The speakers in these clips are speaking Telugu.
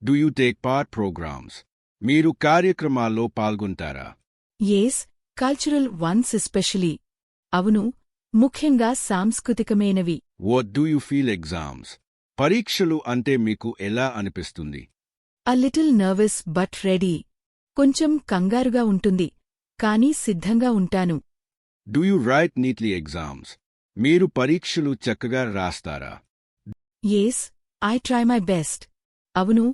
Do you take part programs? మీరు కార్యక్రమాల్లో పాల్గొంటారా? Yes, cultural ones especially. అవును, ముఖ్యంగా సాంస్కృతికమైనవి. What do you feel exams? పరీక్షలు అంటే మీకు ఎలా అనిపిస్తుంది? A little nervous but ready. కొంచెం కంగారుగా ఉంటుంది, కానీ సిద్ధంగా ఉంటాను. Do you write neatly exams? మీరు పరీక్షలు చక్కగా రాస్తారా? Yes, I try my best. అవును,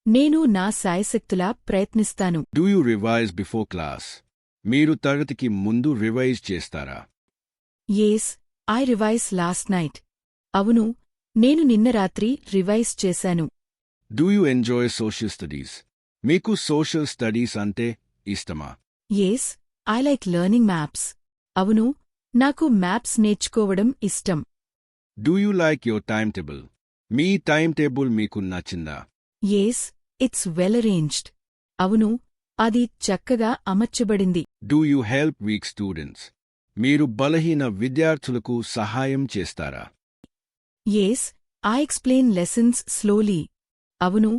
నేను నా శాయశక్తులా ప్రయత్నిస్తాను. Do you revise before class? మీరు తరగతికి ముందు రివైజ్ చేస్తారా? Yes, I revised last night. అవును, నేను నిన్న రాత్రి రివైజ్ చేశాను. Do you enjoy social studies? మీకు సోషల్ స్టడీస్ అంటే ఇష్టమా? Yes, I like learning maps. అవును, నాకు మ్యాప్స్ నేర్చుకోవడం ఇష్టం. Do you like your timetable? Me time table మీకు నచ్చిందా? Yes, it's well arranged. అవును, అది చక్కగా అమర్చబడింది. Do you help weak students? మీరు బలహీన విద్యార్థులకు సహాయం చేస్తారా? Yes, I explain lessons slowly. అవును,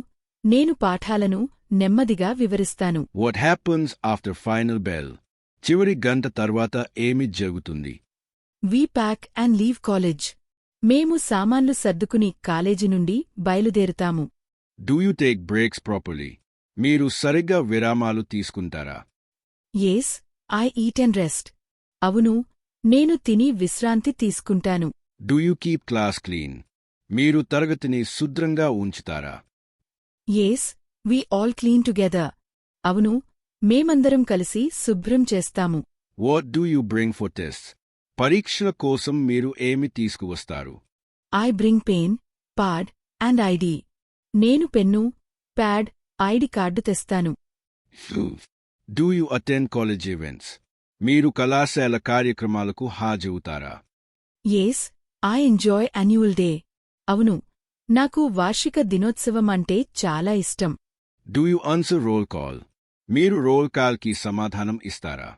నేను పాఠాలను నెమ్మదిగా వివరిస్తాను. What happens after final bell? చివరి గంట తర్వాత ఏమి జరుగుతుంది? We pack and leave college. మేము సామాన్లు సర్దుకుని కాలేజీ నుండి బయలుదేరుతాము. Do you take breaks properly? మీరు సరిగ్గా విరామాలు తీసుకుంటారా? Yes, I eat and rest. అవును, నేను తిని విశ్రాంతి తీసుకుంటాను. Do you keep class clean? మీరు తరగతిని శుభ్రంగా ఉంచుతారా? Yes, we all clean together. అవును, మేమందరం కలిసి శుభ్రం చేస్తాము. What do you bring for tests? పరీక్షల కోసం మీరు ఏమి తీసుకువస్తారు? I bring pen, pad, and ID. నేను పెన్ను, ప్యాడ్, ఐడి కార్డు తెస్తాను. Do you attend college events? మీరు కళాశాల కార్యక్రమాలకు హాజరవుతారా? Yes, I enjoy annual day. అవును, నాకు వార్షిక దినోత్సవం అంటే చాలా ఇష్టం. Do you answer roll call? మీరు రోల్ కాల్కి సమాధానం ఇస్తారా?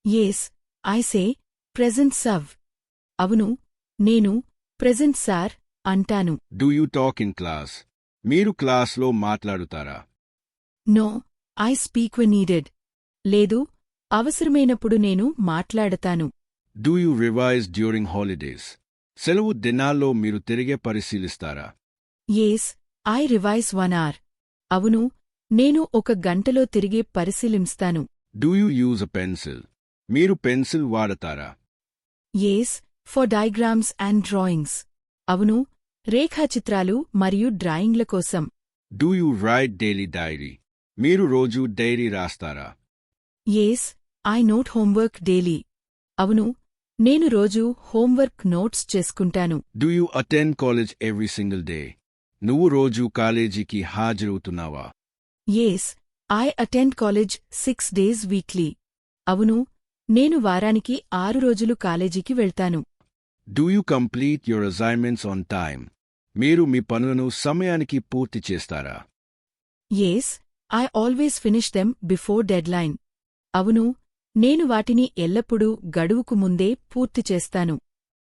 Yes, I say, present sir. అవును, నేను present sir అంటాను. Do you talk in class? మీరు క్లాస్లో మాట్లాడుతారా? No, I speak when needed. లేదు, అవసరమైనప్పుడు నేను మాట్లాడతాను. Do you revise during holidays? సెలవు దినాల్లో మీరు తిరిగే పరిశీలిస్తారా? Yes, I revise 1 hour. అవును, నేను 1 గంటలో తిరిగి పరిశీలిస్తాను. Do you use a pencil? మీరు పెన్సిల్ వాడతారా? Yes, for diagrams and drawings. అవును, రేఖాచిత్రాలు మరియు డ్రాయింగ్ల కోసం. Do you write daily diary? మీరు రోజూ డైరీ రాస్తారా? Yes, I note homework daily. అవును, నేను రోజూ హోంవర్క్ నోట్స్ చేసుకుంటాను. Do you attend college every single day? నువ్వు రోజూ కాలేజీకి హాజరవుతున్నావా? Yes, I attend college 6 days weekly. అవును, నేను వారానికి 6 రోజులు కాలేజీకి వెళ్తాను. Do you complete your assignments on time? మీరు మీ పనులను సమయానికి పూర్తి చేస్తారా? Yes, I always finish them before deadline. అవును, నేను వాటిని ఎల్లప్పుడూ గడువుకు ముందే పూర్తి చేస్తాను.